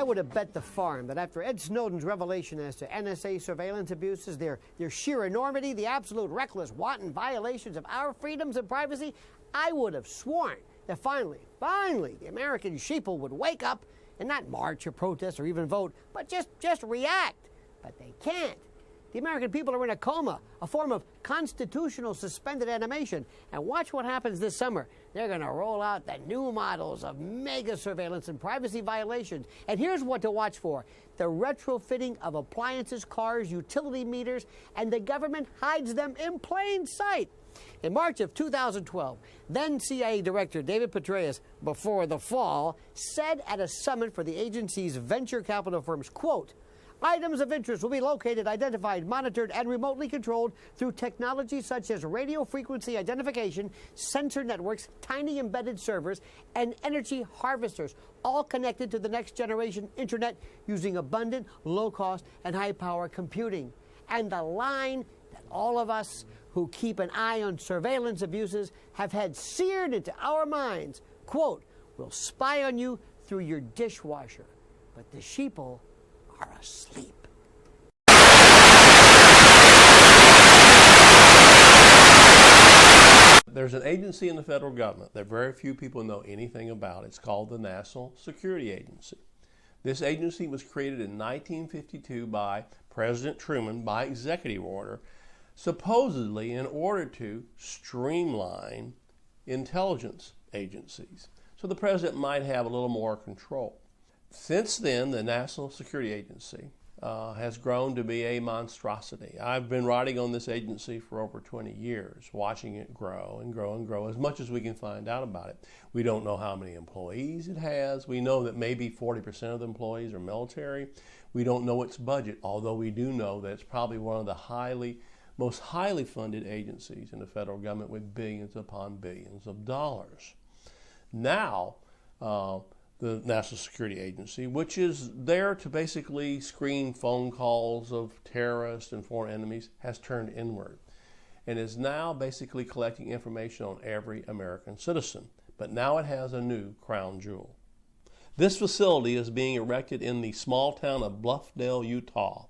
would have bet the farm that after Ed Snowden's revelation as to NSA surveillance abuses, their sheer enormity, the absolute reckless, wanton violations of our freedoms and privacy, I would have sworn that finally, the American sheeple would wake up and not march or protest or even vote, but just react. But they can't. The American people are in a coma, a form of constitutional suspended animation. And watch what happens this summer. They're going to roll out the new models of mega surveillance and privacy violations. And here's what to watch for: the retrofitting of appliances, cars, utility meters, and the government hides them in plain sight. In March of 2012, then CIA Director David Petraeus, before the fall, said at a summit for the agency's venture capital firms, quote, "Items of interest will be located, identified, monitored, and remotely controlled through technology such as radio frequency identification, sensor networks, tiny embedded servers, and energy harvesters, all connected to the next generation internet using abundant, low-cost, and high-power computing." And the line that all of us who keep an eye on surveillance abuses have had seared into our minds, quote, "We'll spy on you through your dishwasher, but the sheeple are asleep." There's an agency in the federal government that very few people know anything about. It's called the National Security Agency. This agency was created in 1952 by President Truman by executive order, supposedly in order to streamline intelligence agencies, so the president might have a little more control. Since then, the National Security Agency has grown to be a monstrosity. I've been writing on this agency for over 20 years, watching it grow and grow and grow as much as we can find out about it. We don't know how many employees it has. We know that maybe 40% of the employees are military. We don't know its budget, although we do know that it's probably one of the most highly funded agencies in the federal government with billions upon billions of dollars. Now, the National Security Agency, which is there to basically screen phone calls of terrorists and foreign enemies, has turned inward and is now basically collecting information on every American citizen. But now it has a new crown jewel. This facility is being erected in the small town of Bluffdale, Utah.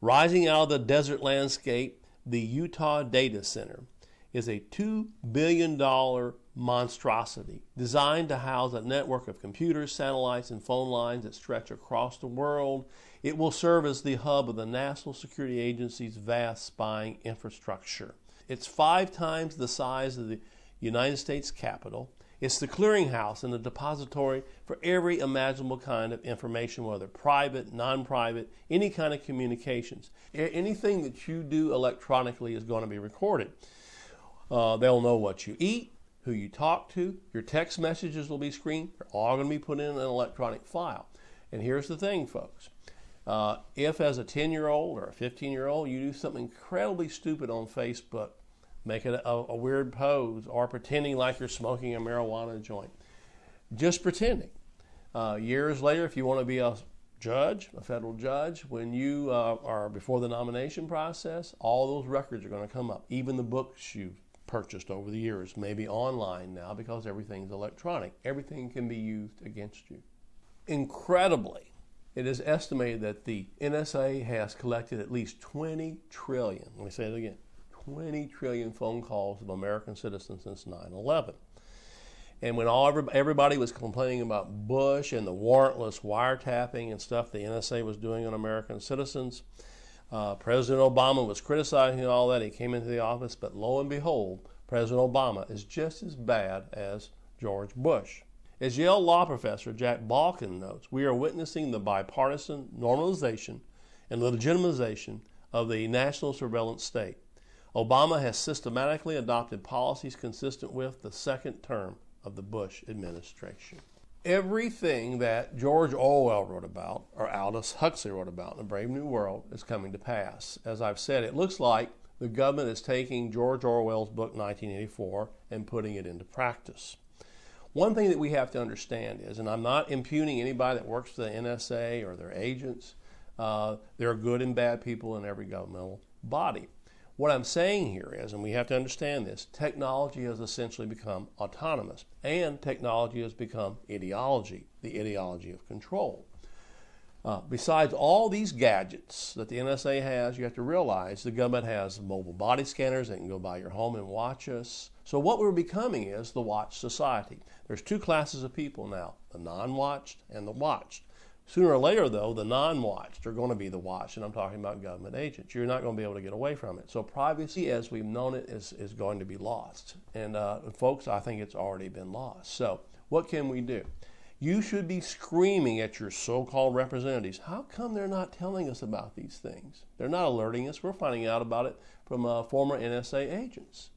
Rising out of the desert landscape, the Utah Data Center is a $2 billion monstrosity designed to house a network of computers, satellites, and phone lines that stretch across the world. It will serve as the hub of the National Security Agency's vast spying infrastructure. It's 5 times the size of the United States Capitol. It's the clearinghouse and the depository for every imaginable kind of information, whether private, non-private, any kind of communications. Anything that you do electronically is going to be recorded. They'll know what you eat, who you talk to, your text messages will be screened. They're all going to be put in an electronic file. And here's the thing, folks. If as a 10-year-old or a 15-year-old you do something incredibly stupid on Facebook, making a weird pose or pretending like you're smoking a marijuana joint, just pretending. Years later, if you want to be a judge, a federal judge, when you are before the nomination process, all those records are going to come up. Even the books you've purchased over the years, maybe online now because everything's electronic. Everything can be used against you. Incredibly, it is estimated that the NSA has collected at least 20 trillion, let me say it again, 20 trillion phone calls of American citizens since 9/11. And when everybody was complaining about Bush and the warrantless wiretapping and stuff the NSA was doing on American citizens, President Obama was criticizing all that. He came into the office, but lo and behold, President Obama is just as bad as George Bush. As Yale law professor Jack Balkin notes, we are witnessing the bipartisan normalization and legitimization of the national surveillance state. Obama has systematically adopted policies consistent with the second term of the Bush administration. Everything that George Orwell wrote about, or Aldous Huxley wrote about in A Brave New World, is coming to pass. As I've said, it looks like the government is taking George Orwell's book 1984 and putting it into practice. One thing that we have to understand is, and I'm not impugning anybody that works for the NSA or their agents, there are good and bad people in every governmental body. What I'm saying here is, and we have to understand this, technology has essentially become autonomous, and technology has become ideology, the ideology of control. Besides all these gadgets that the NSA has, you have to realize the government has mobile body scanners that can go by your home and watch us. So what we're becoming is the watch society. There's two classes of people now, the non-watched and the watched. Sooner or later, though, the non-watched are going to be the watched, and I'm talking about government agents. You're not going to be able to get away from it. So privacy, as we've known it, is going to be lost. And folks, I think it's already been lost. So what can we do? You should be screaming at your so-called representatives. How come they're not telling us about these things? They're not alerting us. We're finding out about it from former NSA agents.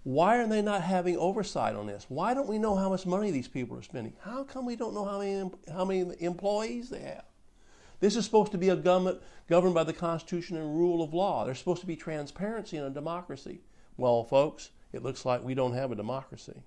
Why are they not having oversight on this? Why don't we know how much money these people are spending? How come we don't know how many employees they have? This is supposed to be a government governed by the Constitution and rule of law. There's supposed to be transparency in a democracy. Well, folks, it looks like we don't have a democracy.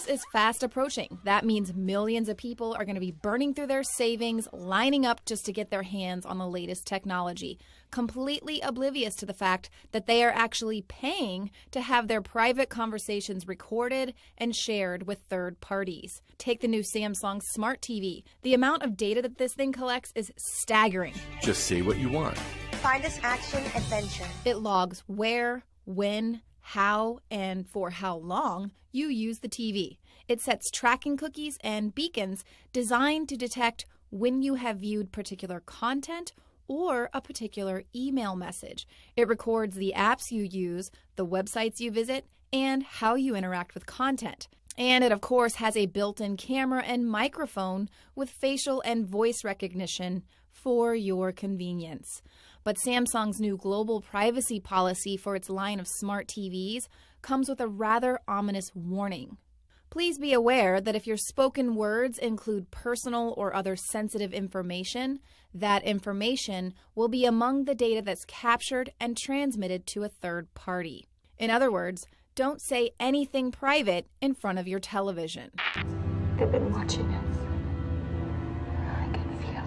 Christmas is fast approaching. That means millions of people are going to be burning through their savings, lining up just to get their hands on the latest technology, completely oblivious to the fact that they are actually paying to have their private conversations recorded and shared with third parties. Take the new Samsung Smart TV. The amount of data that this thing collects is staggering. Just say what you want. Find this action adventure. It logs where, when, how, and for how long you use the TV. It sets tracking cookies and beacons designed to detect when you have viewed particular content or a particular email message. It records the apps you use, the websites you visit, and how you interact with content. And it, of course, has a built-in camera and microphone with facial and voice recognition for your convenience. But Samsung's new global privacy policy for its line of smart TVs comes with a rather ominous warning. Please be aware that if your spoken words include personal or other sensitive information, that information will be among the data that's captured and transmitted to a third party. In other words, don't say anything private in front of your television. They've been watching us. I can feel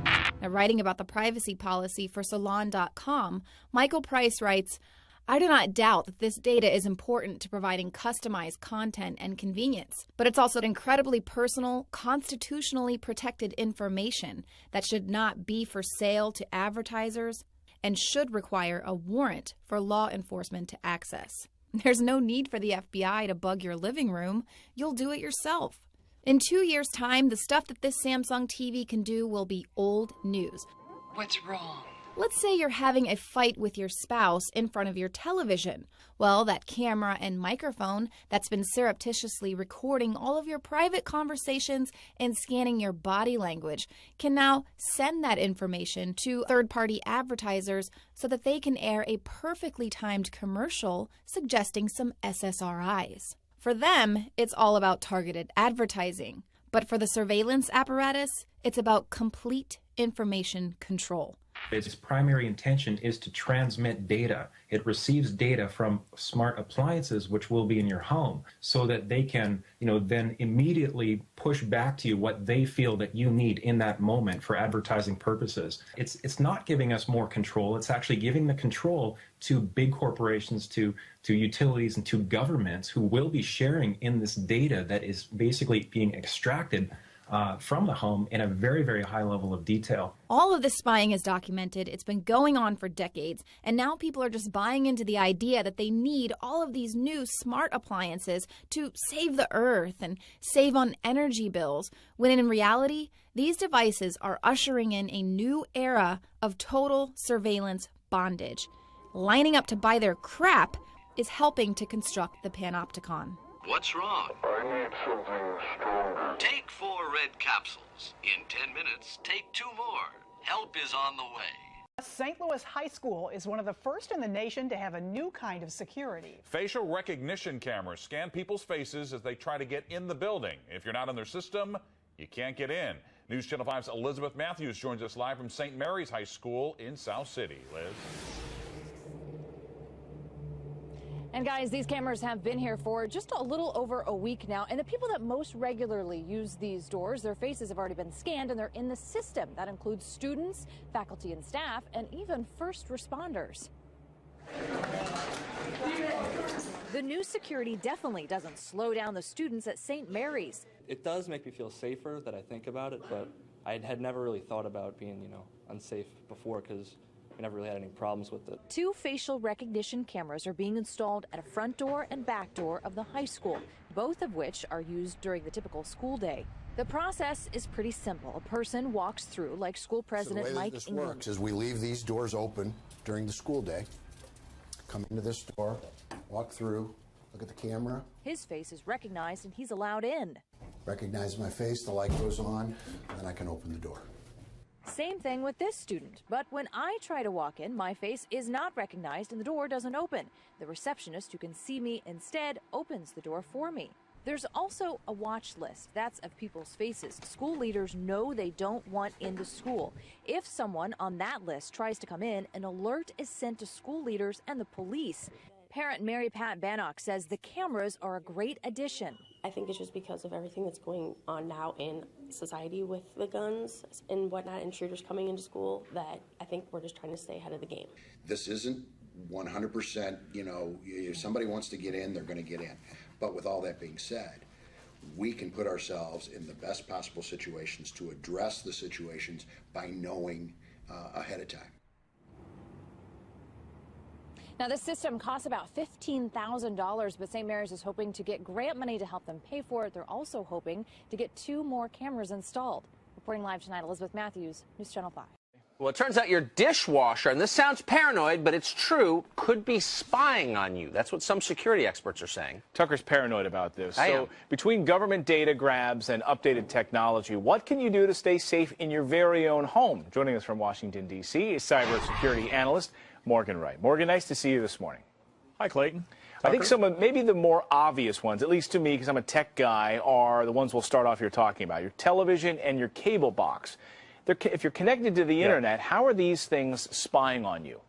it. Now, writing about the privacy policy for Salon.com, Michael Price writes, I do not doubt that this data is important to providing customized content and convenience, but it's also incredibly personal, constitutionally protected information that should not be for sale to advertisers and should require a warrant for law enforcement to access. There's no need for the FBI to bug your living room. You'll do it yourself. In 2 years' time, the stuff that this Samsung TV can do will be old news. What's wrong? Let's say you're having a fight with your spouse in front of your television. Well, that camera and microphone that's been surreptitiously recording all of your private conversations and scanning your body language can now send that information to third-party advertisers so that they can air a perfectly timed commercial suggesting some SSRIs. For them, it's all about targeted advertising. But for the surveillance apparatus, it's about complete information control. Its primary intention is to transmit data. It receives data from smart appliances, which will be in your home, so that they can, then immediately push back to you what they feel that you need in that moment for advertising purposes. It's not giving us more control. It's actually giving the control to big corporations, to utilities, and to governments who will be sharing in this data that is basically being extracted from the home in a very, very high level of detail. All of this spying is documented. It's been going on for decades, and now people are just buying into the idea that they need all of these new smart appliances to save the earth and save on energy bills, when in reality, these devices are ushering in a new era of total surveillance bondage. Lining up to buy their crap is helping to construct the Panopticon. What's wrong? I need something stronger. Take 4 red capsules. In 10 minutes, take 2 more. Help is on the way. St. Louis High School is one of the first in the nation to have a new kind of security. Facial recognition cameras scan people's faces as they try to get in the building. If you're not in their system, you can't get in. News Channel 5's Elizabeth Matthews joins us live from St. Mary's High School in South City. Liz? And guys, these cameras have been here for just a little over a week now, and the people that most regularly use these doors, their faces have already been scanned and they're in the system. That includes students, faculty and staff, and even first responders. The new security definitely doesn't slow down the students at St. Mary's. It does make me feel safer that I think about it, but I had never really thought about being, unsafe before, because we never really had any problems with it. 2 facial recognition cameras are being installed at a front door and back door of the high school, both of which are used during the typical school day. The process is pretty simple. A person walks through like school president Mike So the way that this works is we leave these doors open during the school day, come into this door, walk through, look at the camera. His face is recognized and he's allowed in. Recognize my face, the light goes on, and then I can open the door. Same thing with this student, but when I try to walk in, my face is not recognized and the door doesn't open. The receptionist, who can see me instead, opens the door for me. There's also a watch list. That's of people's faces school leaders know they don't want into school. If someone on that list tries to come in, an alert is sent to school leaders and the police. Parent Mary Pat Bannock says the cameras are a great addition. I think it's just because of everything that's going on now in society with the guns and whatnot, intruders coming into school, that I think we're just trying to stay ahead of the game. This isn't 100%, if somebody wants to get in, they're going to get in. But with all that being said, we can put ourselves in the best possible situations to address the situations by knowing ahead of time. Now, this system costs about $15,000, but St. Mary's is hoping to get grant money to help them pay for it. They're also hoping to get 2 more cameras installed. Reporting live tonight, Elizabeth Matthews, News Channel 5. Well, it turns out your dishwasher, and this sounds paranoid, but it's true, could be spying on you. That's what some security experts are saying. Tucker's paranoid about this. I am. Between government data grabs and updated technology, what can you do to stay safe in your very own home? Joining us from Washington, D.C. is cybersecurity analyst Morgan Wright. Morgan, nice to see you this morning. Hi, Clayton. I think some of maybe the more obvious ones, at least to me because I'm a tech guy, are the ones we'll start off here talking about, your television and your cable box. If you're connected to the internet, how are these things spying on you?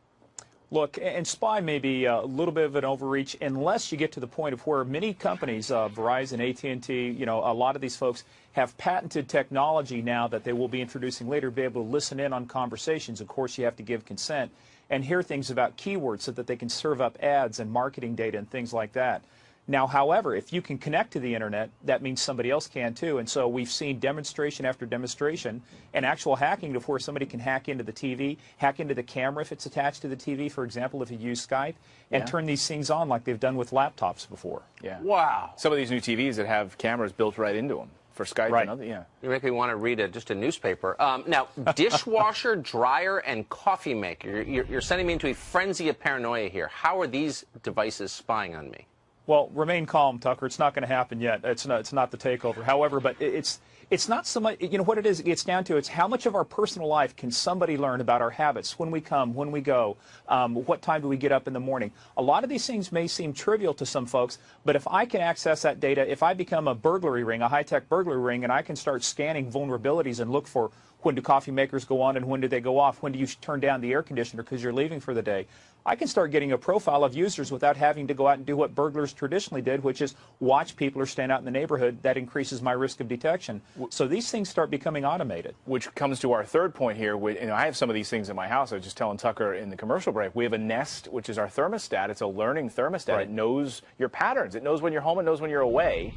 Look, and spy may be a little bit of an overreach unless you get to the point of where many companies, Verizon, AT&T, a lot of these folks have patented technology now that they will be introducing later to be able to listen in on conversations. Of course, you have to give consent and hear things about keywords so that they can serve up ads and marketing data and things like that. Now, however, if you can connect to the internet, that means somebody else can too. And so we've seen demonstration after demonstration and actual hacking to where somebody can hack into the TV, hack into the camera if it's attached to the TV, for example, if you use Skype, and turn these things on like they've done with laptops before. Yeah. Wow. Some of these new TVs that have cameras built right into them for Skype and other, You make me want to read just a newspaper. Now, dishwasher, dryer, and coffee maker. You're sending me into a frenzy of paranoia here. How are these devices spying on me? Well, remain calm, Tucker. It's not going to happen yet. It's not the takeover. However, but it's not so much, what it is, it gets down to, it's how much of our personal life can somebody learn about our habits, when we come, when we go, what time do we get up in the morning. A lot of these things may seem trivial to some folks, but if I can access that data, if I become a burglary ring, a high-tech burglary ring, and I can start scanning vulnerabilities and look for when do coffee makers go on and when do they go off, when do you turn down the air conditioner because you're leaving for the day, I can start getting a profile of users without having to go out and do what burglars traditionally did, which is watch people or stand out in the neighborhood. That increases my risk of detection. So these things start becoming automated. Which comes to our third point here. I have some of these things in my house. I was just telling Tucker in the commercial break. We have a Nest, which is our thermostat. It's a learning thermostat. Right. It knows your patterns. It knows when you're home. It knows when you're away.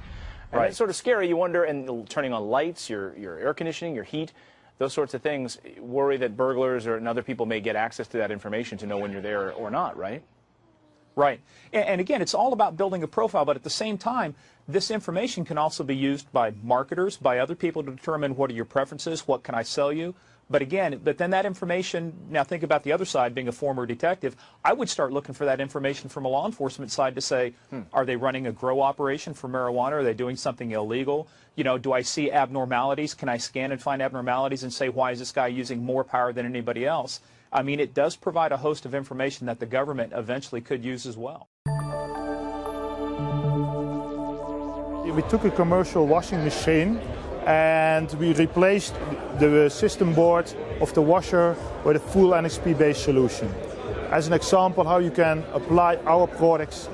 And it's sort of scary. You wonder, and turning on lights, your air conditioning, your heat, those sorts of things, worry that burglars and other people may get access to that information to know when you're there or not, right? Right. And again, it's all about building a profile, but at the same time, this information can also be used by marketers, by other people to determine what are your preferences, what can I sell you. But then that information, now think about the other side, being a former detective, I would start looking for that information from a law enforcement side to say, are they running a grow operation for marijuana? Are they doing something illegal? Do I see abnormalities? Can I scan and find abnormalities and say, why is this guy using more power than anybody else? I mean, it does provide a host of information that the government eventually could use as well. We took a commercial washing machine and we replaced the system board of the washer with a full NXP-based solution. As an example, how you can apply our products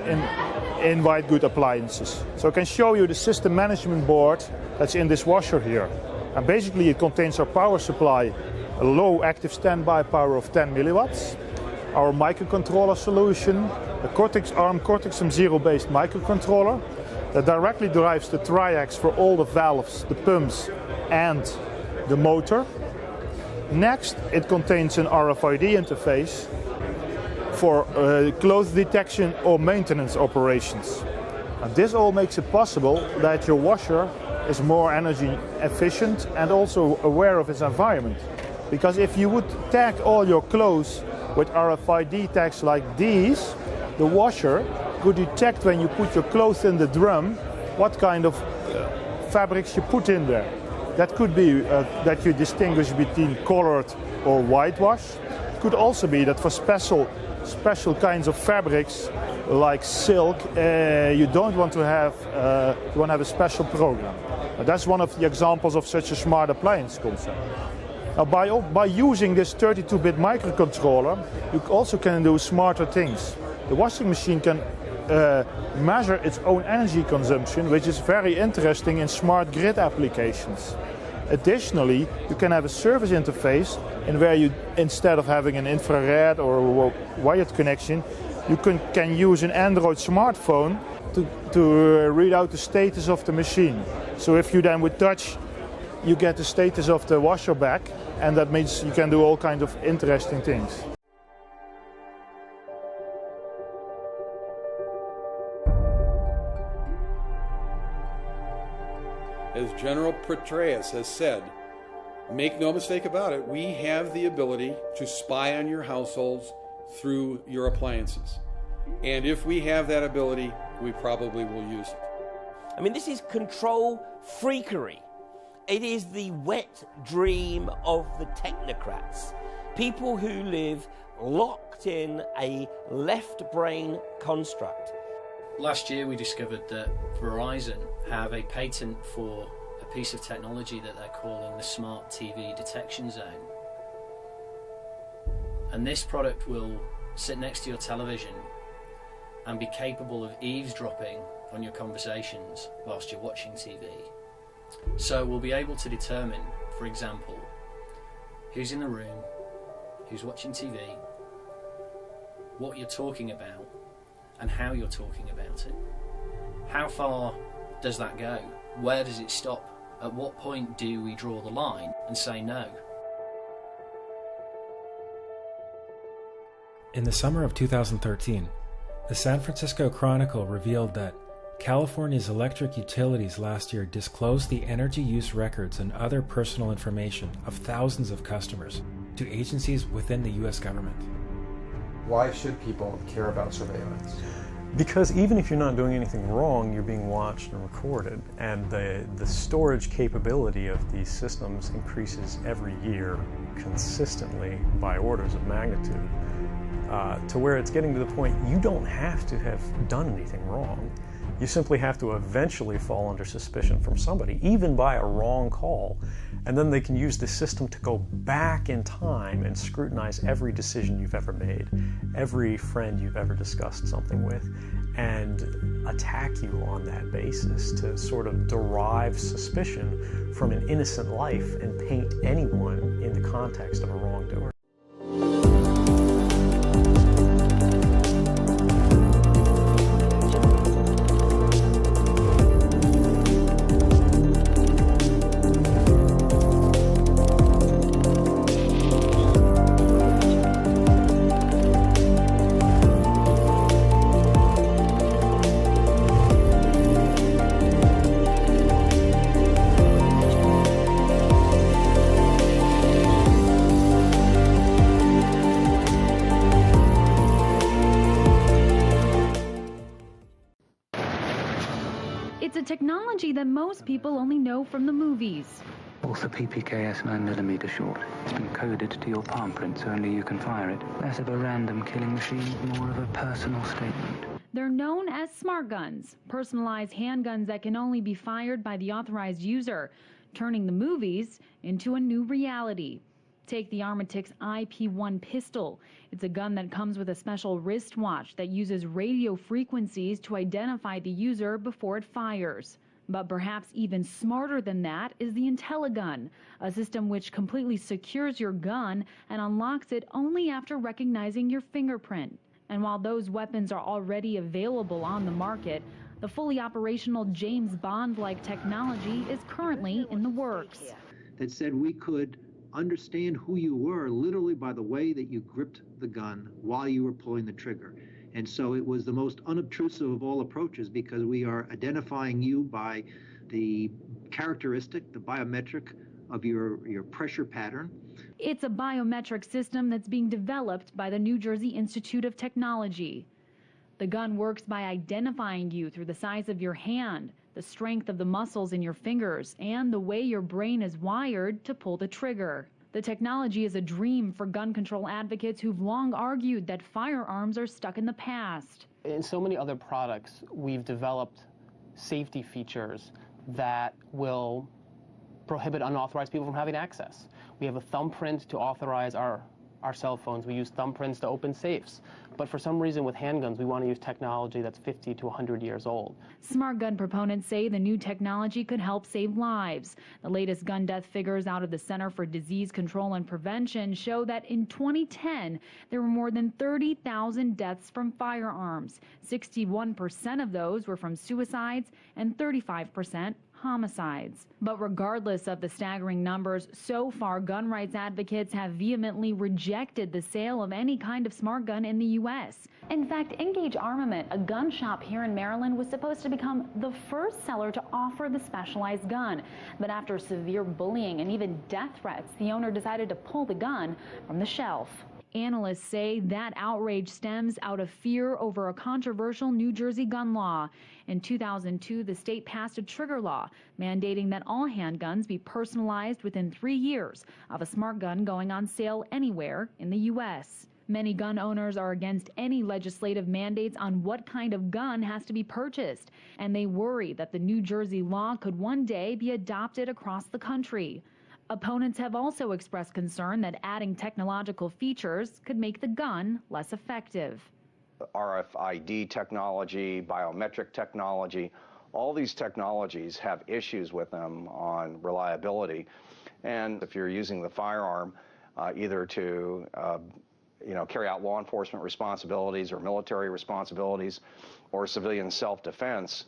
in white good appliances. So I can show you the system management board that's in this washer here. And basically it contains our power supply, a low active standby power of 10 milliwatts, our microcontroller solution, the ARM Cortex-M0 based microcontroller that directly drives the triacs for all the valves, the pumps and the motor. Next, it contains an RFID interface for clothes detection or maintenance operations. And this all makes it possible that your washer is more energy efficient and also aware of its environment. Because if you would tag all your clothes with RFID tags like these, the washer could detect when you put your clothes in the drum what kind of fabrics you put in there. That could be that you distinguish between colored or whitewash. It could also be that for special kinds of fabrics like silk, you don't want to have you want to have a special program. That's one of the examples of such a smart appliance concept. Now, by using this 32-bit microcontroller, you also can do smarter things. The washing machine can measure its own energy consumption, which is very interesting in smart grid applications. Additionally, you can have a service interface in where you, instead of having an infrared or a wired connection, you can use an Android smartphone to read out the status of the machine. So if you then would touch, you get the status of the washer back, and that means you can do all kinds of interesting things. As General Petraeus has said, make no mistake about it, we have the ability to spy on your households through your appliances. And if we have that ability, we probably will use it. I mean, this is control freakery. It is the wet dream of the technocrats. People who live locked in a left brain construct. Last year we discovered that Verizon have a patent for a piece of technology that they're calling the Smart TV Detection Zone. And this product will sit next to your television and be capable of eavesdropping on your conversations whilst you're watching TV. So we'll be able to determine, for example, who's in the room, who's watching TV, what you're talking about, and how you're talking about it. How far does that go? Where does it stop? At what point do we draw the line and say no? In the summer of 2013, the San Francisco Chronicle revealed that California's electric utilities last year disclosed the energy use records and other personal information of thousands of customers to agencies within the U.S. government. Why should people care about surveillance? Because even if you're not doing anything wrong, you're being watched and recorded, and the storage capability of these systems increases every year consistently by orders of magnitude, to where it's getting to the point you don't have to have done anything wrong. You simply have to eventually fall under suspicion from somebody, even by a wrong call, and then they can use the system to go back in time and scrutinize every decision you've ever made, every friend you've ever discussed something with, and attack you on that basis to sort of derive suspicion from an innocent life and paint anyone in the context of a wrongdoer. It's a technology that most people only know from the movies. Also PPKS 9mm short. It's been coded to your palm print so only you can fire it. Less of a random killing machine, more of a personal statement. They're known as smart guns, personalized handguns that can only be fired by the authorized user, turning the movies into a new reality. Take the Armatix IP-1 pistol. It's a gun that comes with a special wristwatch that uses radio frequencies to identify the user before it fires. But perhaps even smarter than that is the IntelliGun, a system which completely secures your gun and unlocks it only after recognizing your fingerprint. And while those weapons are already available on the market, the fully operational James Bond-like technology is currently in the works. That said we could understand who you were literally by the way that you gripped the gun while you were pulling the trigger. And so it was the most unobtrusive of all approaches because we are identifying you by the characteristic, the biometric of your pressure pattern. It's a biometric system that's being developed by the New Jersey Institute of Technology. The gun works by identifying you through the size of your hand, the strength of the muscles in your fingers, and the way your brain is wired to pull the trigger. The technology is a dream for gun control advocates who've long argued that firearms are stuck in the past. In so many other products, we've developed safety features that will prohibit unauthorized people from having access. We have a thumbprint to authorize our our cell phones, we use thumbprints to open safes. But for some reason with handguns, we want to use technology that's 50 to 100 years old. Smart gun proponents say the new technology could help save lives. The latest gun death figures out of the Center for Disease Control and Prevention show that in 2010, there were more than 30,000 deaths from firearms. 61% of those were from suicides and 35% homicides. But regardless of the staggering numbers, so far gun rights advocates have vehemently rejected the sale of any kind of smart gun in the U.S. In fact, Engage Armament, a gun shop here in Maryland, was supposed to become the first seller to offer the specialized gun. But after severe bullying and even death threats, the owner decided to pull the gun from the shelf. Analysts say that outrage stems out of fear over a controversial New Jersey gun law. In 2002, the state passed a trigger law mandating that all handguns be personalized within 3 years of a smart gun going on sale anywhere in the U.S. Many gun owners are against any legislative mandates on what kind of gun has to be purchased, and they worry that the New Jersey law could one day be adopted across the country. Opponents have also expressed concern that adding technological features could make the gun less effective. RFID technology, biometric technology, all these technologies have issues with them on reliability. And if you're using the firearm either to carry out law enforcement responsibilities or military responsibilities or civilian self-defense,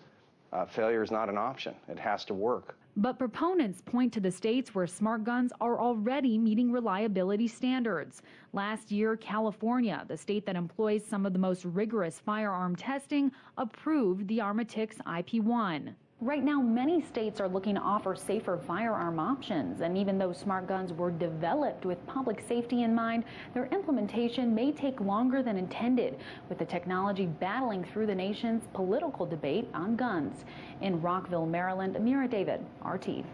failure is not an option. It has to work. But proponents point to the states where smart guns are already meeting reliability standards. Last year, California, the state that employs some of the most rigorous firearm testing, approved the Armatix IP1. Right now, many states are looking to offer safer firearm options, and even though smart guns were developed with public safety in mind, their implementation may take longer than intended, with the technology battling through the nation's political debate on guns. In Rockville, Maryland, Amira David, RT.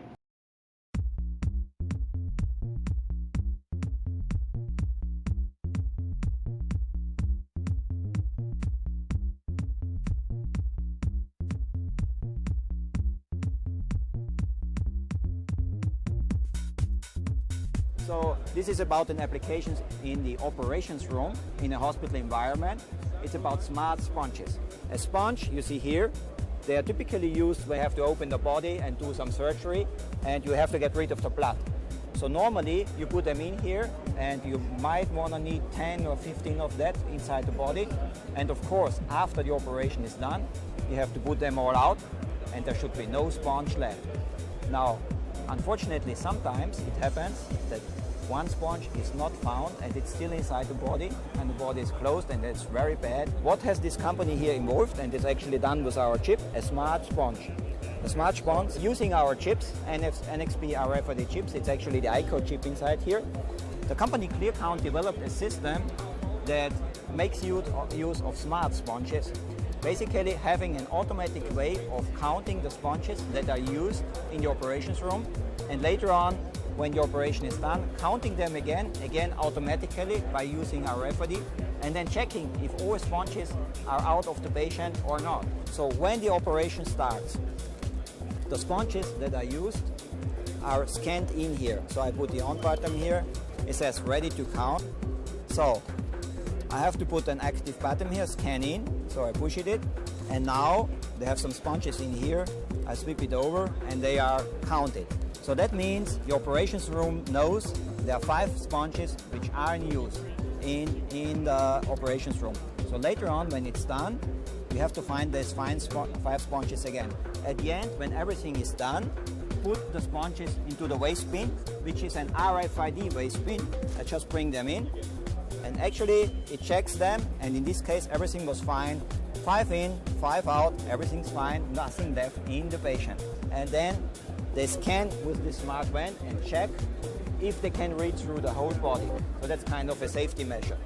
So this is about an application in the operations room in a hospital environment. It's about smart sponges. A sponge you see here, they are typically used when you have to open the body and do some surgery and you have to get rid of the blood. So normally you put them in here and you might want to need 10 or 15 of that inside the body. And of course, after the operation is done, you have to put them all out and there should be no sponge left. Now, unfortunately, sometimes it happens that one sponge is not found and it's still inside the body and the body is closed and that's very bad. What has this company here involved, and it's actually done with our chip, a smart sponge. A smart sponge using our chips, NXP Rfid chips, it's actually the ICO chip inside here. The company ClearCount developed a system that makes use of smart sponges, basically having an automatic way of counting the sponges that are used in the operations room, and later on, when the operation is done, counting them again automatically by using our Rfid, and then checking if all sponges are out of the patient or not. So when the operation starts, the sponges that are used are scanned in here. So I put the on button here, it says ready to count. So I have to put an active button here, scan in, so I push it, and now they have some sponges in here. I sweep it over and they are counted. So that means the operations room knows there are 5 sponges which are in use in the operations room. So later on, when it's done, we have to find these 5 sponges again. At the end, when everything is done, put the sponges into the waste bin, which is an RFID waste bin. I just bring them in, and actually it checks them, and in this case everything was fine. 5 in, 5 out, everything's fine, nothing left in the patient. And then they scan with the smart band and check if they can read through the whole body. So that's kind of a safety measure.